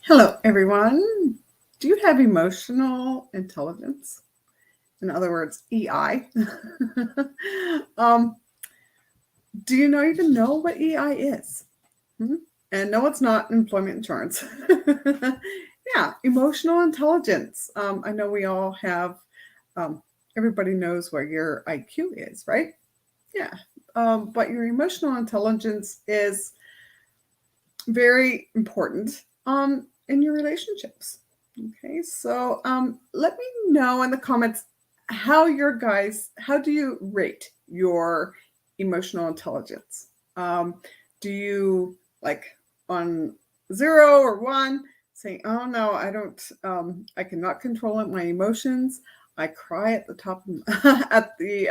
Hello, everyone. Do you have emotional intelligence? In other words, EI. um, do you even know what EI is? Hmm? And no, it's not employment insurance. Yeah, emotional intelligence. I know we all have, um, everybody knows where your IQ is, right? Yeah. But your emotional intelligence is very important in your relationships. Okay, so let me know in the comments how do you rate your emotional intelligence? Do you like on 0 or 1 saying, oh no, I don't, I cannot control my emotions. I cry at the top of, at the,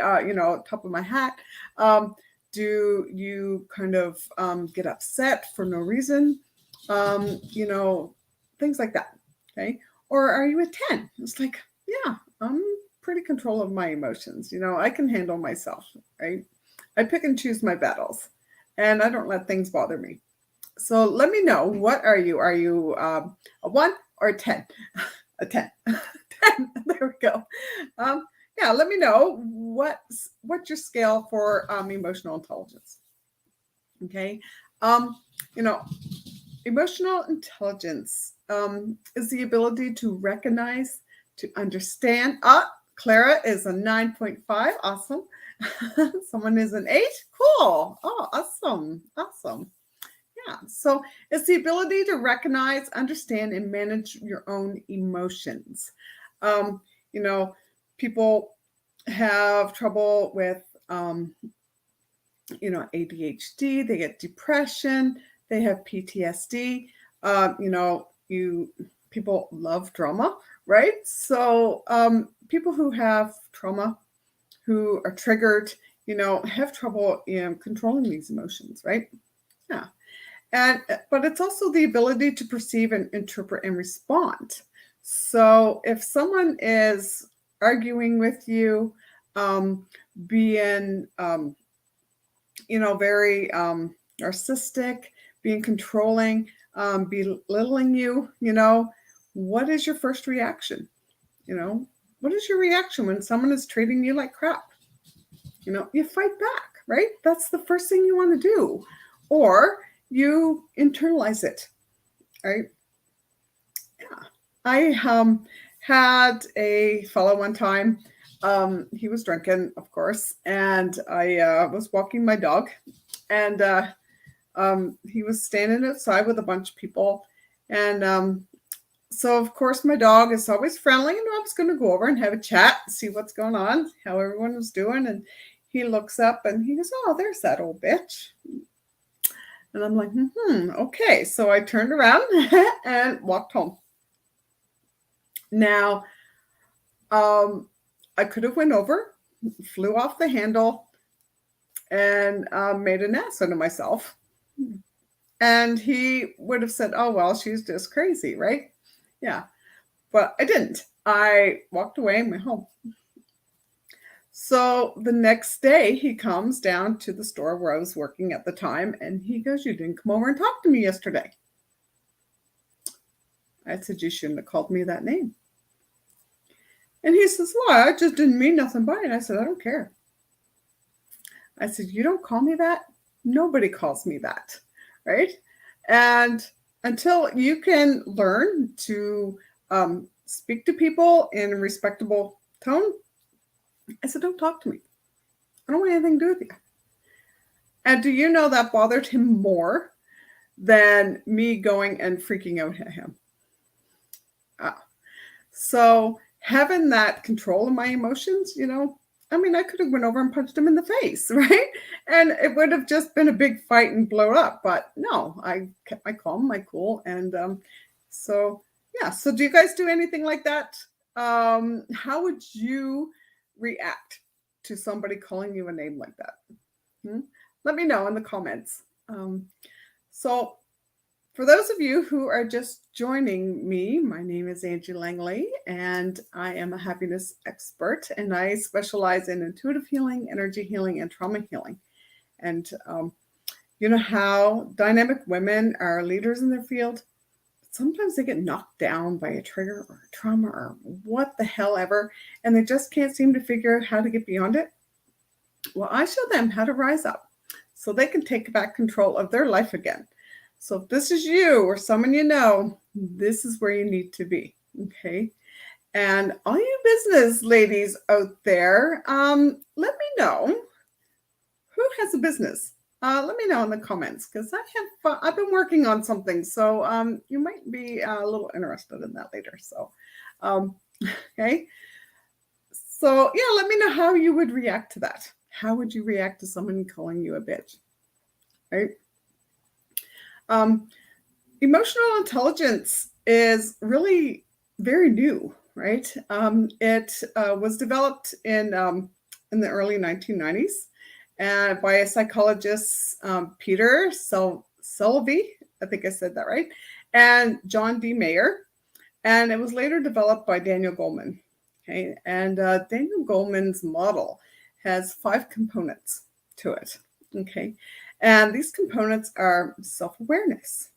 top of my hat. Um, do you kind of get upset for no reason? Um, you know, Things like that. Okay. Or are you a 10? It's like, yeah, I'm pretty control of my emotions. I can handle myself, right? I pick and choose my battles and I don't let things bother me. So let me know, what are you? Are you a 1 or a 10? A 10. 10. There we go. Um, yeah, let me know what's your scale for emotional intelligence. Okay. Um, you know, Emotional intelligence is the ability to recognize, to understand. Clara is a 9.5. Awesome. Someone is an 8. Cool. Oh, awesome. Awesome. Yeah. So it's the ability to recognize, understand, and manage your own emotions. Um, you know, People have trouble with, ADHD, they get depression, they have PTSD. You People love drama, right? So people who have trauma, who are triggered, have trouble controlling these emotions, right? Yeah. And but it's also the ability to perceive and interpret and respond. So if someone is arguing with you, um, being very narcissistic, being controlling, belittling you, what is your first reaction? You know, what is your reaction when someone is treating you like crap? You fight back, right? That's the first thing you want to do. Or you internalize it, right? Yeah. I had a fellow one time. He was drinking, of course, and I was walking my dog, and he was standing outside with a bunch of people. And so, of course, my dog is always friendly, and I was going to go over and have a chat, see what's going on, how everyone was doing. And he looks up and he goes, oh, there's that old bitch. And I'm like, okay. So I turned around and walked home. Now, I could have went over, flew off the handle, and made an ass out of myself. And he would have said, oh, well, she's just crazy, right? Yeah. But I didn't. I walked away and went home. So the next day, he comes down to the store where I was working at the time, and he goes, you didn't come over and talk to me yesterday. I said, you shouldn't have called me that name. And he says, well, I just didn't mean nothing by it. I said, I don't care. I said, you don't call me that? Nobody calls me that, right? And until you can learn to speak to people in a respectable tone, I said, don't talk to me. I don't want anything to do with you. And do you know that bothered him more than me going and freaking out at him? So having that control of my emotions, I could have went over and punched him in the face, right? And it would have just been a big fight and blow up. But no, I kept my calm, my cool. And so, yeah. So do you guys do anything like that? How would you react to somebody calling you a name like that? Let me know in the comments. So for those of you who are just joining me, my name is Angie Langley, and I am a happiness expert, and I specialize in intuitive healing, energy healing, and trauma healing. And you know how dynamic women are leaders in their field? sometimes they get knocked down by a trigger or a trauma or what the hell ever, and they just can't seem to figure out how to get beyond it. Well, I show them how to rise up so they can take back control of their life again. So if this is you or someone you know, this is where you need to be. Okay. And all you business ladies out there, let me know who has a business. Let me know in the comments because I've been working on something, so you might be a little interested in that later. So, okay. So yeah, let me know how you would react to that. How would you react to someone calling you a bitch? Right? Emotional intelligence is really very new, right? It was developed in the early 1990s by a psychologist, Peter Salovey, I think I said that right, and John D. Mayer. And it was later developed by Daniel Goleman. Okay, and Daniel Goleman's model has 5 components to it. Okay, and these components are self-awareness,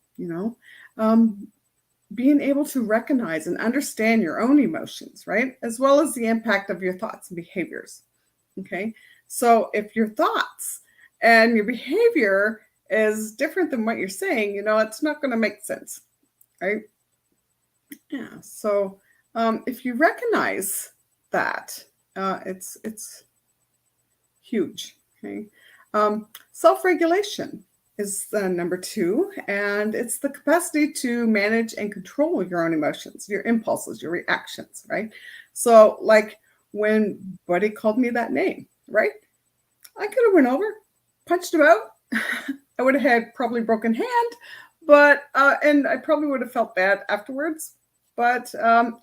being able to recognize and understand your own emotions, right? As well as the impact of your thoughts and behaviors. Okay, so if your thoughts and your behavior is different than what you're saying, it's not going to make sense, right? Yeah, so if you recognize that, it's huge. Okay, self-regulation is number 2, and it's the capacity to manage and control your own emotions, your impulses, your reactions, right? So, like when Buddy called me that name, right? I could have went over, punched him out. I would have had probably broken hand, but and I probably would have felt bad afterwards. But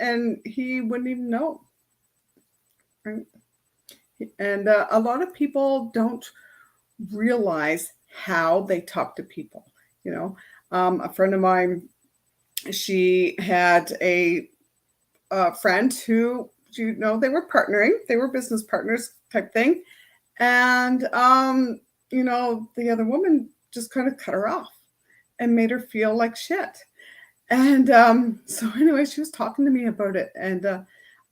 and he wouldn't even know, right? And a lot of people don't realize how they talk to people. A friend of mine, she had a friend who, they were partnering, they were business partners type thing, and the other woman just kind of cut her off and made her feel like shit. And so anyway, she was talking to me about it, and I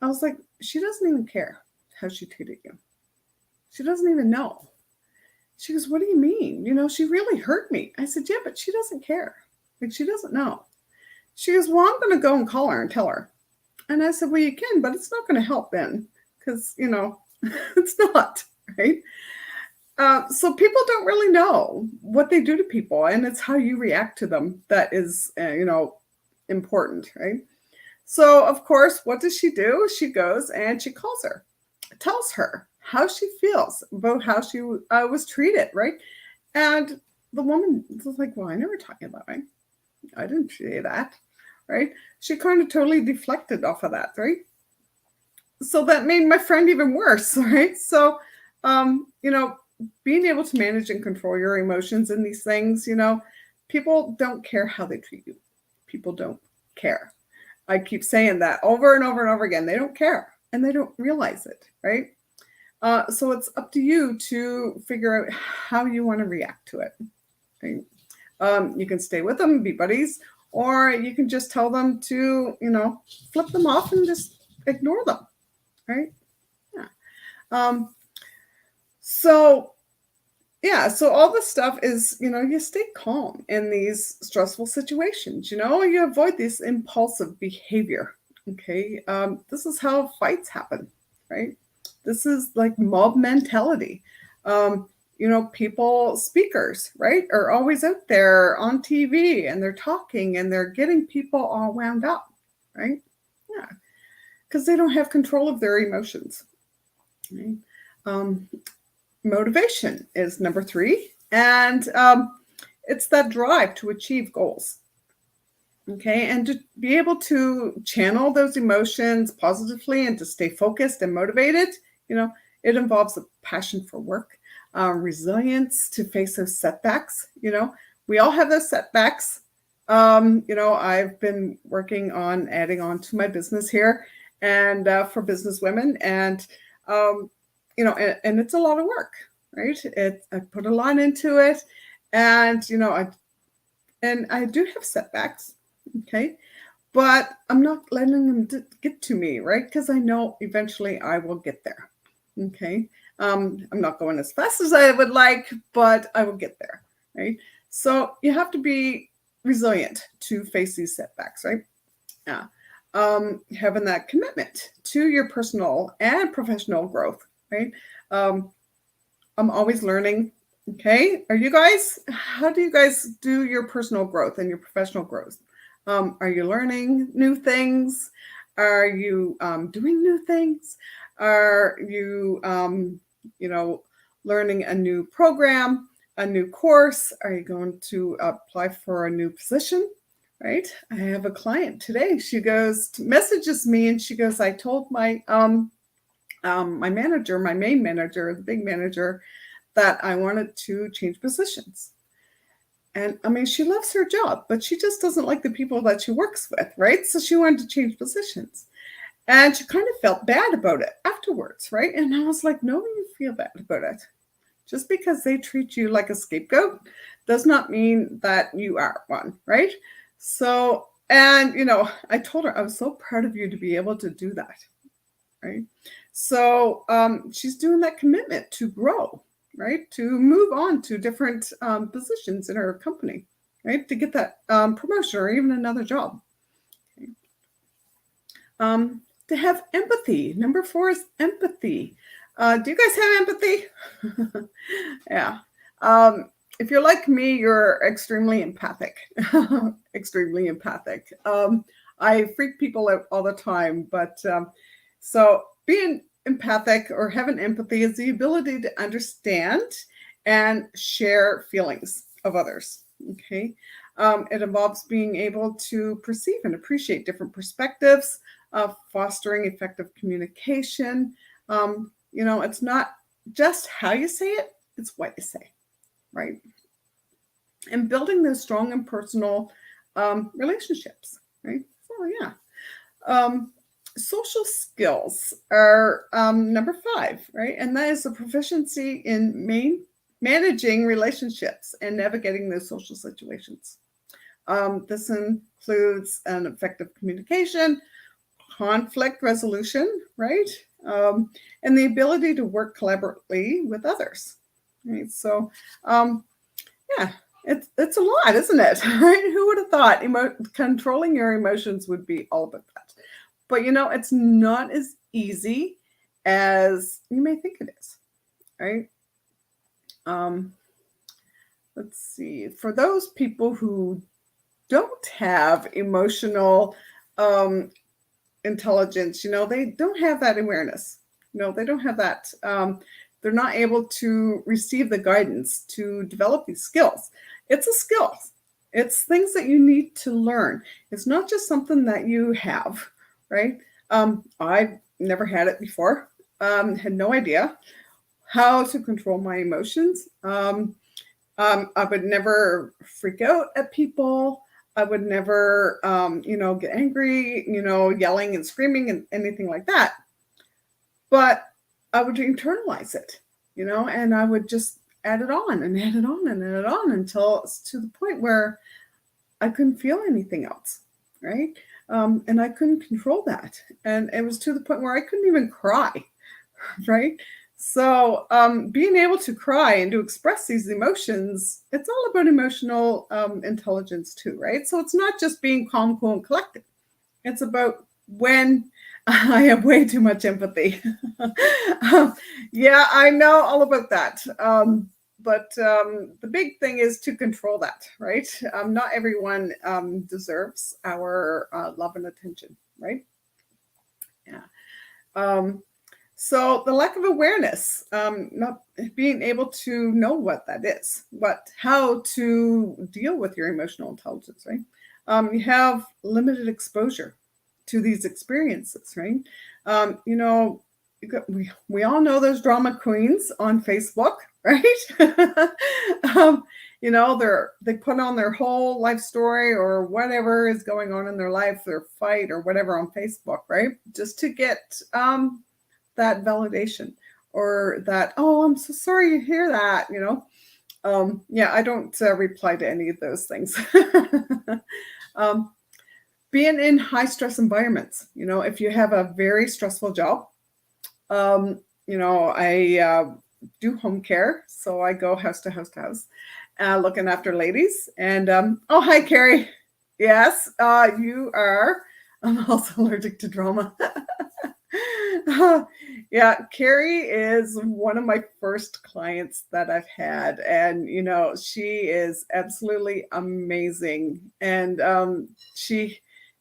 was like, she doesn't even care how she treated you. She doesn't even know. She goes, what do you mean? She really hurt me. I said, yeah, but she doesn't care. Like, she doesn't know. She goes, well, I'm going to go and call her and tell her. And I said, well, you can, but it's not going to help Ben because, it's not, right? So people don't really know what they do to people, and it's how you react to them that is, important, right? So, of course, what does she do? She goes and she calls her, tells her how she feels about how she was treated, right? And the woman was like, well, I never taught you that way. I didn't say that, right? She kind of totally deflected off of that, right? So that made my friend even worse, right? So, being able to manage and control your emotions in these things, people don't care how they treat you. People don't care. I keep saying that over and over and over again. They don't care and they don't realize it, right? So it's up to you to figure out how you want to react to it. Right? You can stay with them, be buddies, or you can just tell them to, flip them off and just ignore them, right? Yeah. So all this stuff is, you stay calm in these stressful situations, you avoid this impulsive behavior. Okay. This is how fights happen, right? This is like mob mentality. Speakers, right, are always out there on TV and they're talking and they're getting people all wound up, right? Yeah. Because they don't have control of their emotions. Right? Motivation is number 3, and it's that drive to achieve goals. Okay, and to be able to channel those emotions positively and to stay focused and motivated, it involves a passion for work, resilience to face those setbacks. We all have those setbacks. I've been working on adding on to my business here and for business women, and and it's a lot of work, right? I put a lot into it, and I do have setbacks, Okay. But I'm not letting them get to me, right? Because I know eventually I will get there. Okay. I'm not going as fast as I would like, but I will get there, right? So you have to be resilient to face these setbacks, right? Yeah. Having that commitment to your personal and professional growth, right? Um, I'm always learning. Okay. Are you guys, how do you guys do your personal growth and your professional growth? Are you learning new things? Are you doing new things? Are you, learning a new program, a new course? Are you going to apply for a new position? Right. I have a client today. She messages me and she goes, I told my manager, my main manager, the big manager, that I wanted to change positions. And I mean, she loves her job, but she just doesn't like the people that she works with, right? So she wanted to change positions. And she kind of felt bad about it afterwards, right? And I was like, no, you feel bad about it. Just because they treat you like a scapegoat does not mean that you are one, right? So, and, I told her I was so proud of you to be able to do that, right? So she's doing that commitment to grow, right? To move on to different positions in her company, right? To get that promotion or even another job. Okay. To have empathy. Number 4 is empathy. Do you guys have empathy? Yeah. If you're like me, you're extremely empathic. Extremely empathic. I freak people out all the time, but so being empathic or having empathy is the ability to understand and share feelings of others. Okay. It involves being able to perceive and appreciate different perspectives, fostering effective communication. It's not just how you say it, it's what you say, right? And building those strong and personal relationships, right? So, yeah. Social skills are number 5, right? And that is a proficiency in managing relationships and navigating those social situations. This includes an effective communication, conflict resolution, right? And the ability to work collaboratively with others, right? So, yeah, it's a lot, isn't it? Right? Who would have thought controlling your emotions would be all about that? But it's not as easy as you may think it is, right? Let's see. For those people who don't have emotional intelligence, they don't have that awareness. They don't have that. They're not able to receive the guidance to develop these skills. It's a skill. It's things that you need to learn. It's not just something that you have, right? I've never had it before. Had no idea how to control my emotions. I would never freak out at people. I would never, get angry, yelling and screaming and anything like that. But I would internalize it, and I would just add it on and add it on and add it on until it's to the point where I couldn't feel anything else, right? And I couldn't control that. And it was to the point where I couldn't even cry, right? So being able to cry and to express these emotions, it's all about emotional intelligence too, right? So it's not just being calm, cool, and collected. It's about when I have way too much empathy. Yeah, I know all about that. But the big thing is to control that, right? Not everyone deserves our love and attention, right? Yeah. So the lack of awareness, not being able to know what that is, how to deal with your emotional intelligence, right? You have limited exposure to these experiences, right? We all know those drama queens on Facebook, right? They put on their whole life story or whatever is going on in their life, their fight or whatever on Facebook, right? Just to get that validation or that, oh, I'm so sorry to hear that, yeah, I don't reply to any of those things. being in high stress environments. If you have a very stressful job, I do home care, so I go house to house to house, looking after ladies. And oh, hi, Carrie. Yes, you are. I'm also allergic to drama. Yeah, Carrie is one of my first clients that I've had, and she is absolutely amazing, and she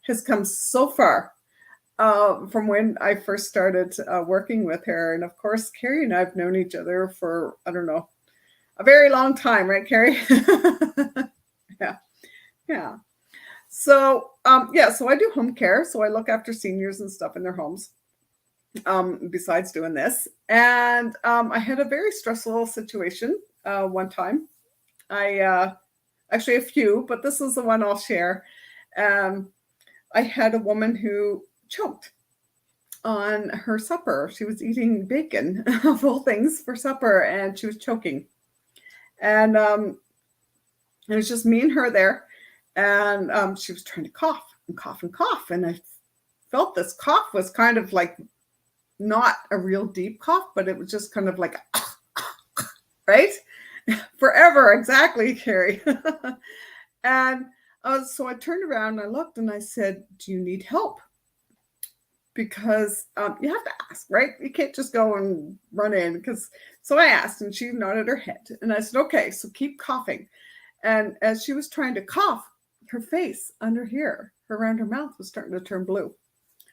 has come so far from when I first started working with her. And of course, Carrie and I have known each other for, I don't know, a very long time, right, Carrie? Yeah, yeah. So, so I do home care. So I look after seniors and stuff in their homes, besides doing this. And I had a very stressful situation one time. Actually, a few, but this is the one I'll share. Um, I had a woman who choked on her supper. She was eating bacon of all things for supper, and she was choking. And it was just me and her there. And she was trying to cough and cough and cough. And I felt this cough was kind of like not a real deep cough, but it was just kind of like, right? Forever, exactly, Carrie. And so I turned around and I looked and I said, "Do you need help?" Because you have to ask, right? You can't just go and run in. So I asked, and she nodded her head. And I said, "Okay, so keep coughing." And as she was trying to cough, her face under here, around her mouth, was starting to turn blue.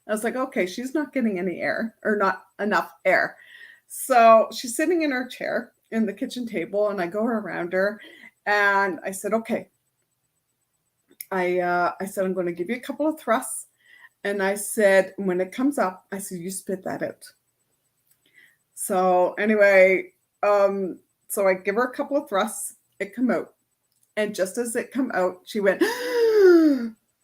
I was like, okay, she's not getting any air, or not enough air. So she's sitting in her chair in the kitchen table, and I go around her, and I said, okay. I said, I'm going to give you a couple of thrusts. And I said, when it comes up, I said, you spit that out. So anyway, so I give her a couple of thrusts. It come out. And just as it come out, she went,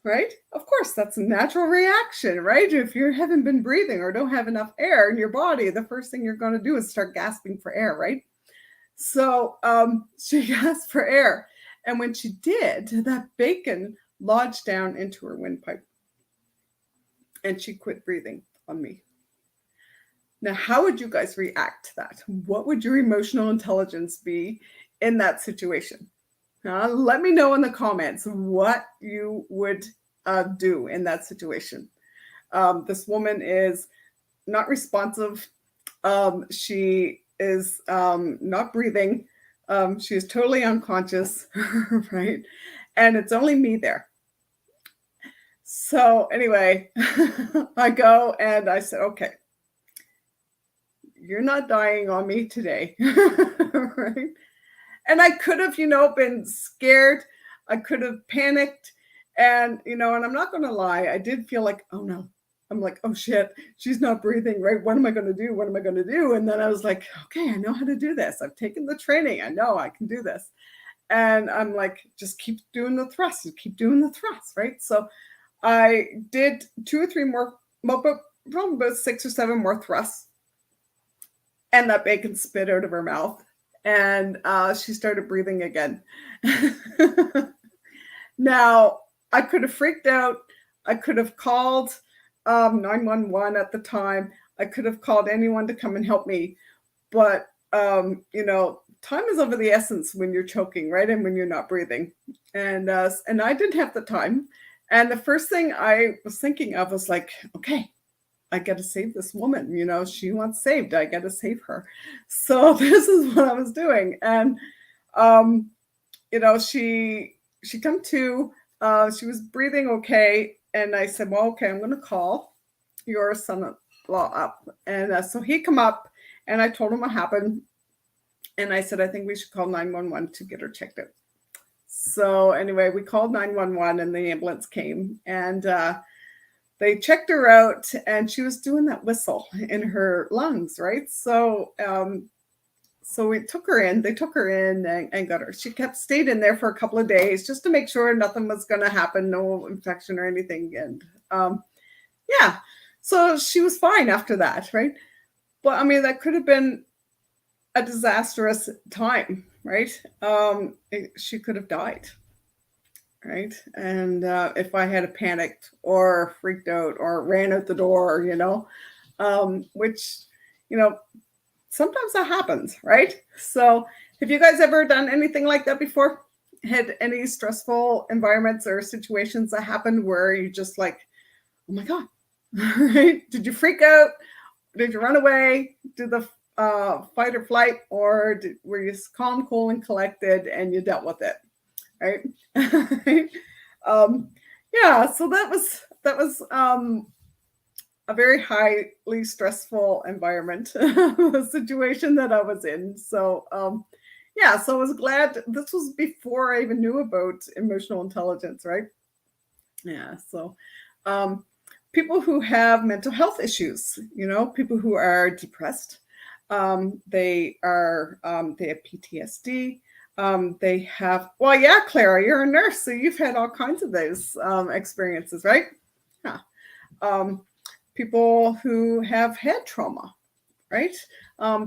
right? Of course, that's a natural reaction, right? If you haven't been breathing or don't have enough air in your body, the first thing you're going to do is start gasping for air, right? So she gasped for air. And when she did, that bacon lodged down into her windpipe. And she quit breathing on me. Now, how would you guys react to that? What would your emotional intelligence be in that situation? Let me know in the comments what you would do in that situation. This woman is not responsive. She is not breathing. She is totally unconscious, right? And it's only me there. So anyway, I go and I said, okay, you're not dying on me today, right? And I could have, been scared. I could have panicked. And, and I'm not going to lie, I did feel like, oh no. I'm like, oh shit, she's not breathing, right? What am I going to do? What am I going to do? And then I was like, okay, I know how to do this. I've taken the training. I know I can do this. And I'm like, just keep doing the thrusts, keep doing the thrusts, right? So I did 2 or 3 more, probably about 6 or 7 more thrusts. And that bacon spit out of her mouth. And she started breathing again. Now, I could have freaked out. I could have called 911 at the time. I could have called anyone to come and help me. But, time is of the essence when you're choking, right? And when you're not breathing. And I didn't have the time. And the first thing I was thinking of was like, okay, I got to save this woman. She wants saved. I got to save her. So this is what I was doing. And, she come to, she was breathing okay. And I said, well, okay, I'm going to call your son-in-law up. And so he come up and I told him what happened. And I said, I think we should call 911 to get her checked out. So anyway, we called 911 and the ambulance came, and they checked her out, and she was doing that whistle in her lungs, right? So so we took her in. They took her in and got her. She stayed in there for a couple of days just to make sure nothing was going to happen, no infection or anything. And yeah, so she was fine after that, right? But I mean, that could have been a disastrous time, right? She could have died. right? And if I had panicked or freaked out or ran out the door, which, you know, sometimes that happens, right? So, have you guys ever done anything like that before? Had any stressful environments or situations that happened where you just like, oh my God, did you freak out? Did you run away? Did the fight or flight, or were you calm, cool, and collected, and you dealt with it, right? um, yeah, so that was a very highly stressful environment, the situation that I was in. So yeah, so I was glad this was before I even knew about emotional intelligence, right? Yeah, so um, people who have mental health issues, people who are depressed, they have PTSD. They have, well, yeah, Clara, you're a nurse, so you've had all kinds of those experiences, right? Yeah. Um, People who have head trauma, right?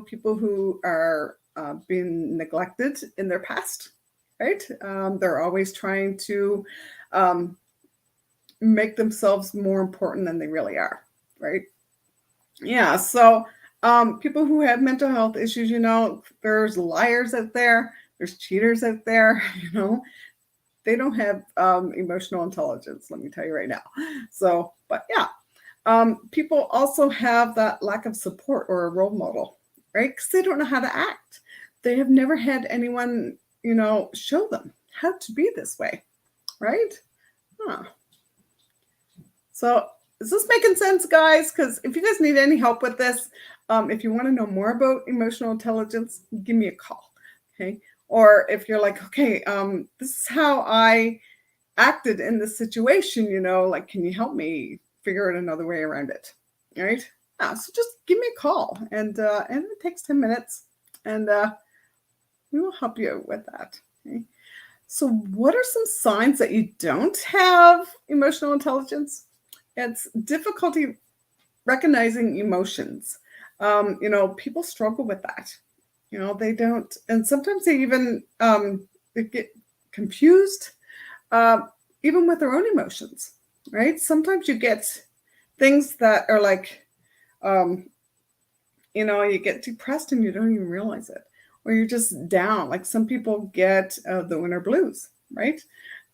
People who are being neglected in their past, right? They're always trying to um, make themselves more important than they really are, right? Yeah. So people who have mental health issues, there's liars out there, there's cheaters out there, they don't have emotional intelligence, let me tell you right now. So, but yeah, people also have that lack of support or a role model, right? Because they don't know how to act. They have never had anyone, show them how to be this way, right? Huh. So, is this making sense, guys? Because if you guys need any help with this, if you want to know more about emotional intelligence, give me a call, okay? Or if you're like, okay, this is how I acted in this situation, like, can you help me figure out another way around it? All right. Yeah, so just give me a call, and it takes 10 minutes, and we will help you out with that. Okay. So, what are some signs that you don't have emotional intelligence? It's difficulty recognizing emotions. People struggle with that. They don't, and sometimes they even they get confused, uh, even with their own emotions, right? Sometimes you get things that are like, you get depressed and you don't even realize it, or you're just down. Like some people get the winter blues, right?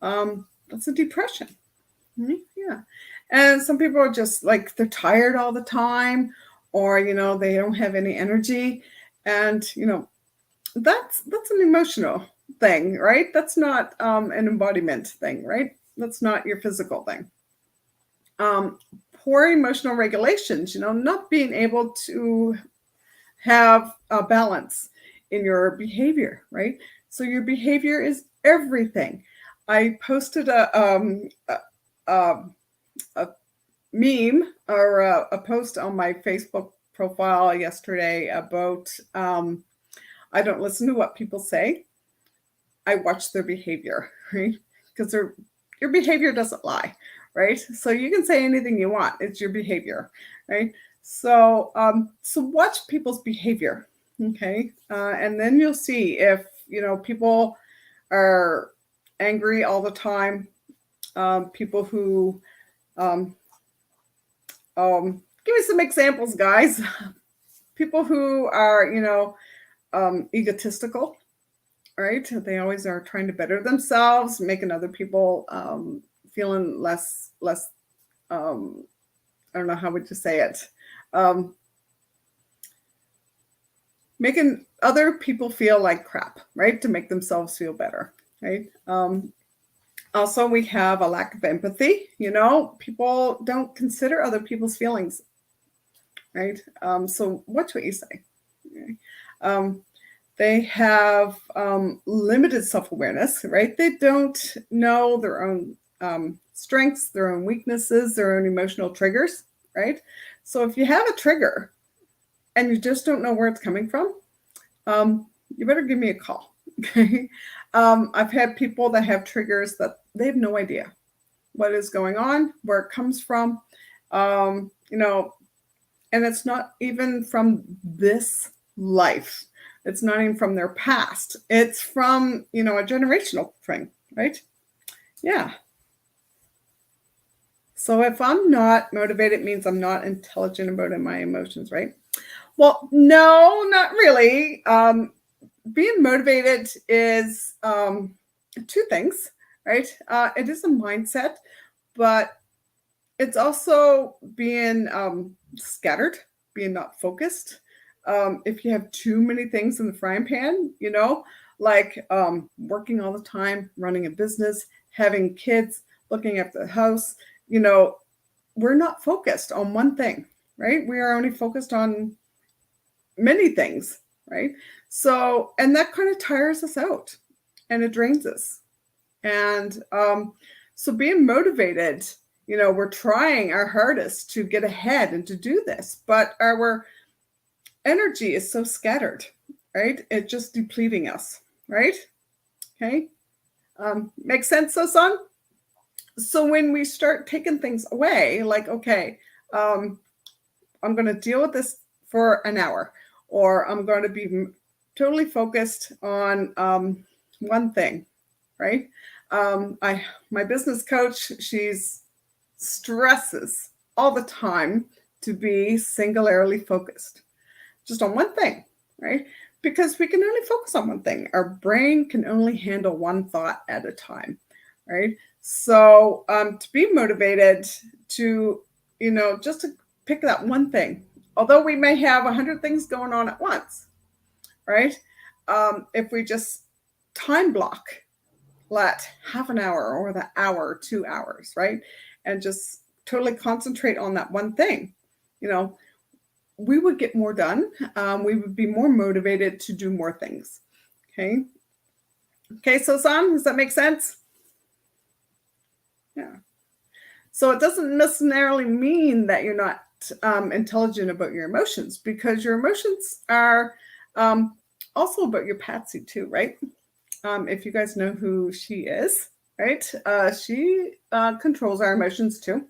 That's a depression. Yeah. And some people are just like they're tired all the time, or they don't have any energy. And that's an emotional thing, right? That's not an embodiment thing, right? That's not your physical thing. Poor emotional regulations, not being able to have a balance in your behavior, right? So your behavior is everything. I posted a meme or a post on my Facebook profile yesterday about I don't listen to what people say. I watch their behavior, right? Because your behavior doesn't lie, right? So you can say anything you want. It's your behavior, right? So watch people's behavior, okay? And then you'll see if people are angry all the time. People who give me some examples, guys. People who are egotistical, right? They always are trying to better themselves, making other people feeling less. I don't know, how would you say it? Making other people feel like crap, right? To make themselves feel better, right? Also, we have a lack of empathy. People don't consider other people's feelings, right? So watch what you say. Okay? They have limited self-awareness, right? They don't know their own strengths, their own weaknesses, their own emotional triggers, right? So if you have a trigger and you just don't know where it's coming from, you better give me a call. Okay. I've had people that have triggers that they have no idea what is going on, where it comes from, and it's not even from this life. It's not even from their past. It's from, a generational thing, right? Yeah. So if I'm not motivated, it means I'm not intelligent about my emotions, right? Well, no, not really. Being motivated is two things, right? It is a mindset, but it's also being scattered, being not focused. If you have too many things in the frying pan, like working all the time, running a business, having kids, looking after the house, you know, we're not focused on one thing, right? We are only focused on many things, right? So, and that kind of tires us out and it drains us. And so being motivated, we're trying our hardest to get ahead and to do this, but our energy is so scattered, right? It's just depleting us, right? Okay. Makes sense, so son? So when we start taking things away, like, okay, um, I'm going to deal with this for an hour, or I'm going to be totally focused on one thing, right? My business coach, she's stresses all the time to be singularly focused, just on one thing, right? Because we can only focus on one thing. Our brain can only handle one thought at a time, right? So to be motivated to, just to pick that one thing, although we may have 100 things going on at once, right? If we just time block, let half an hour or the hour, 2 hours, right? And just totally concentrate on that one thing, we would get more done. We would be more motivated to do more things. Okay. Okay, so Sam, does that make sense? Yeah. So it doesn't necessarily mean that you're not intelligent about your emotions, because your emotions are also about your Patsy too, right? If you guys know who she is, right? She controls our emotions too.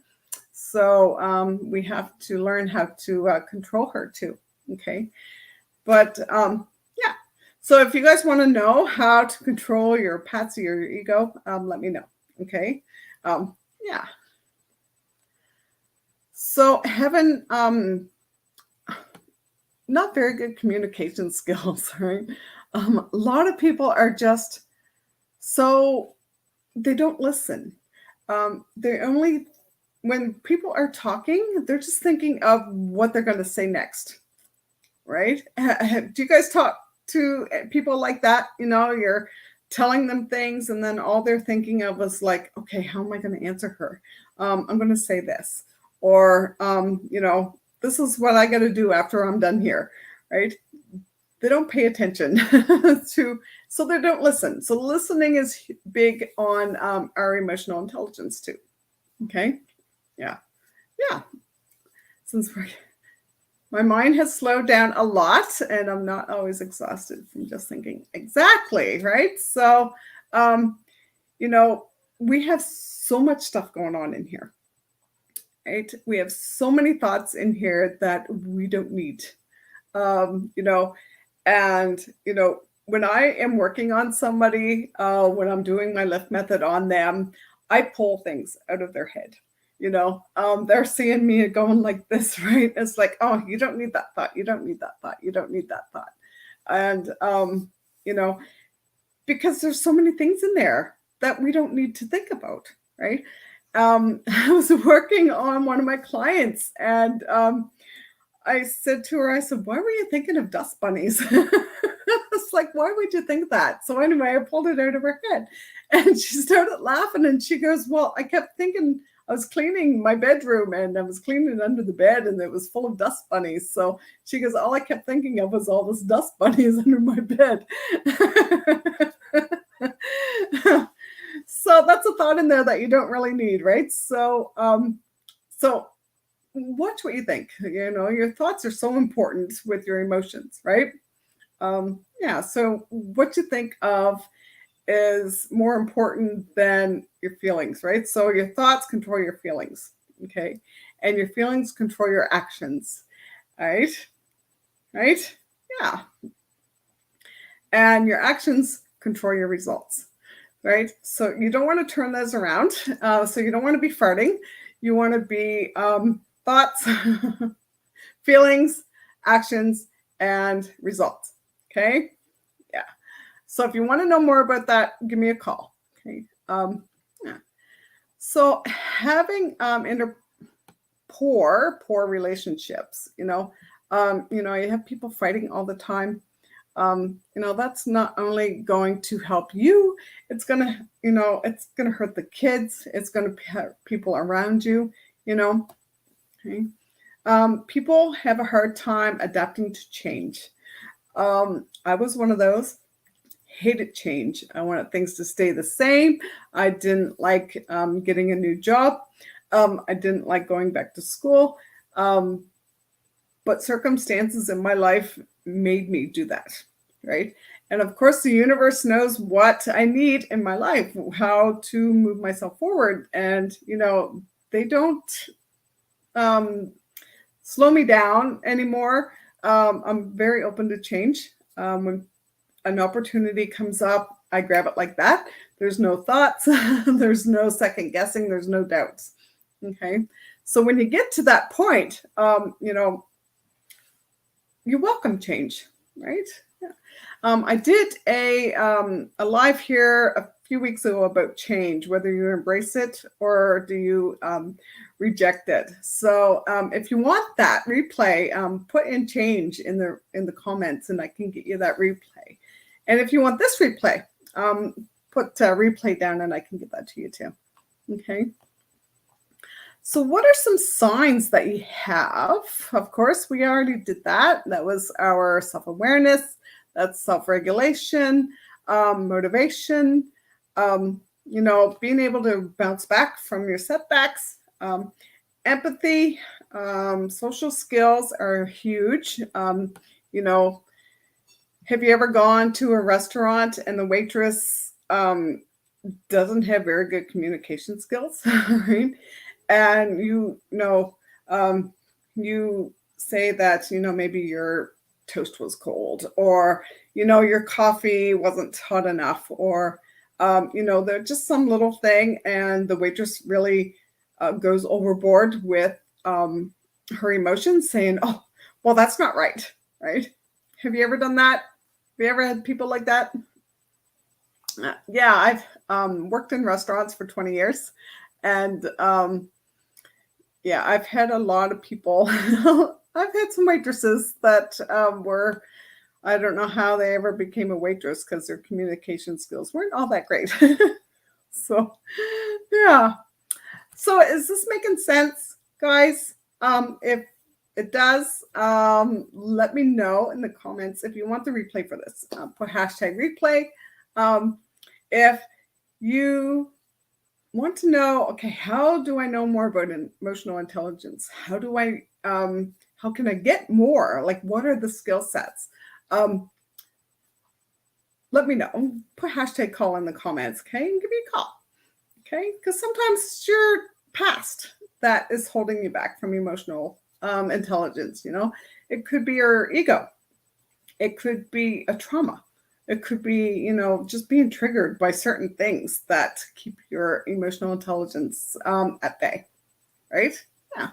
So we have to learn how to control her too. Okay. But yeah. So if you guys want to know how to control your Patsy or your ego, let me know. Okay. Yeah. So having not very good communication skills, right? A lot of people are just so they don't listen. They only when people are talking, they're just thinking of what they're going to say next, right? Do you guys talk to people like that? You're telling them things, and then all they're thinking of is like, okay, how am I going to answer her? I'm going to say this, or this is what I got to do after I'm done here, right? They don't pay attention to, so they don't listen. So listening is big on our emotional intelligence too. Okay, yeah, yeah. Since my mind has slowed down a lot, and I'm not always exhausted from just thinking. Exactly, right? So, um, we have so much stuff going on in here, right? We have so many thoughts in here that we don't need. Um, you know, and when I am working on somebody, when I'm doing my lift method on them, I pull things out of their head. They're seeing me going like this, right? It's like, oh, you don't need that thought. You don't need that thought. You don't need that thought. And you know, because there's so many things in there that we don't need to think about, right? I was working on one of my clients, and I said to her, I said, why were you thinking of dust bunnies? It's like, why would you think that? So anyway, I pulled it out of her head, and she started laughing, and she goes, well, I kept thinking I was cleaning my bedroom, and I was cleaning under the bed, and it was full of dust bunnies. So she goes, all I kept thinking of was all this dust bunnies under my bed. So that's a thought in there that you don't really need, right? So watch what you think. Your thoughts are so important with your emotions, right? Yeah. So what you think of is more important than your feelings, right? So your thoughts control your feelings, okay, and your feelings control your actions, right? Right? Yeah. And your actions control your results. right? So you don't want to turn those around. So you don't want to be farting. You want to be thoughts, feelings, actions, and results. Okay. Yeah. So if you want to know more about that, give me a call. Okay. Yeah. So having poor relationships, you have people fighting all the time. That's not only going to help you, it's gonna, it's gonna hurt the kids. It's gonna hurt people around you. Okay. People have a hard time adapting to change. I was one of those. Hated change. I wanted things to stay the same. I didn't like getting a new job. I didn't like going back to school. But circumstances in my life made me do that, right? And of course, the universe knows what I need in my life, how to move myself forward. And, they don't slow me down anymore. I'm very open to change. When an opportunity comes up, I grab it like that. There's no thoughts. There's no second guessing. There's no doubts. Okay. So when you get to that point, you welcome change, right? Yeah. I did a live here a few weeks ago about change, whether you embrace it or do you reject it. So if you want that replay, put in change in the comments, and I can get you that replay. And if you want this replay, put replay down, and I can get that to you too. Okay. So what are some signs that you have? Of course, we already did that. That was our self-awareness. That's self-regulation, motivation, being able to bounce back from your setbacks, empathy, social skills are huge. Have you ever gone to a restaurant and the waitress doesn't have very good communication skills, right? And you say that maybe your toast was cold, or your coffee wasn't hot enough, or they're just some little thing, and the waitress really goes overboard with her emotions, saying, "Oh, well, that's not right." Right? Have you ever done that? Have you ever had people like that? Yeah, I've worked in restaurants for 20 years, and yeah, I've had a lot of people. I've had some waitresses that were, I don't know how they ever became a waitress, because their communication skills weren't all that great. So, yeah. So is this making sense, guys? If it does, let me know in the comments if you want the replay for this. Put hashtag replay. If you want to know, okay, how do I know more about emotional intelligence? How can I get more? Like, what are the skill sets? Let me know. Put hashtag call in the comments, okay? And give me a call, okay? Because sometimes it's your past that is holding you back from emotional intelligence, It could be your ego. It could be a trauma. It could be, just being triggered by certain things that keep your emotional intelligence at bay, right? Yeah.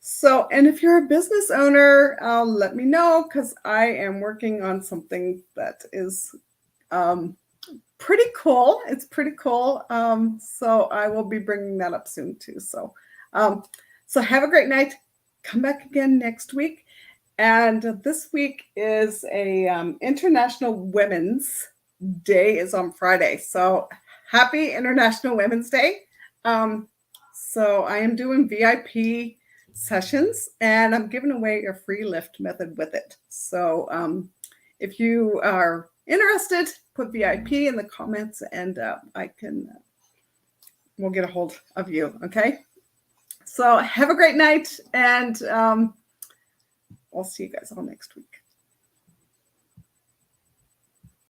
So, and if you're a business owner, let me know, because I am working on something that is pretty cool. It's pretty cool. So I will be bringing that up soon too. So, so have a great night. Come back again next week. And this week is a International Women's Day is on Friday. So happy International Women's Day. So I am doing VIP sessions, and I'm giving away a free lift method with it. So if you are interested, put VIP in the comments, and we'll get a hold of you. Okay. So have a great night, and I'll see you guys all next week.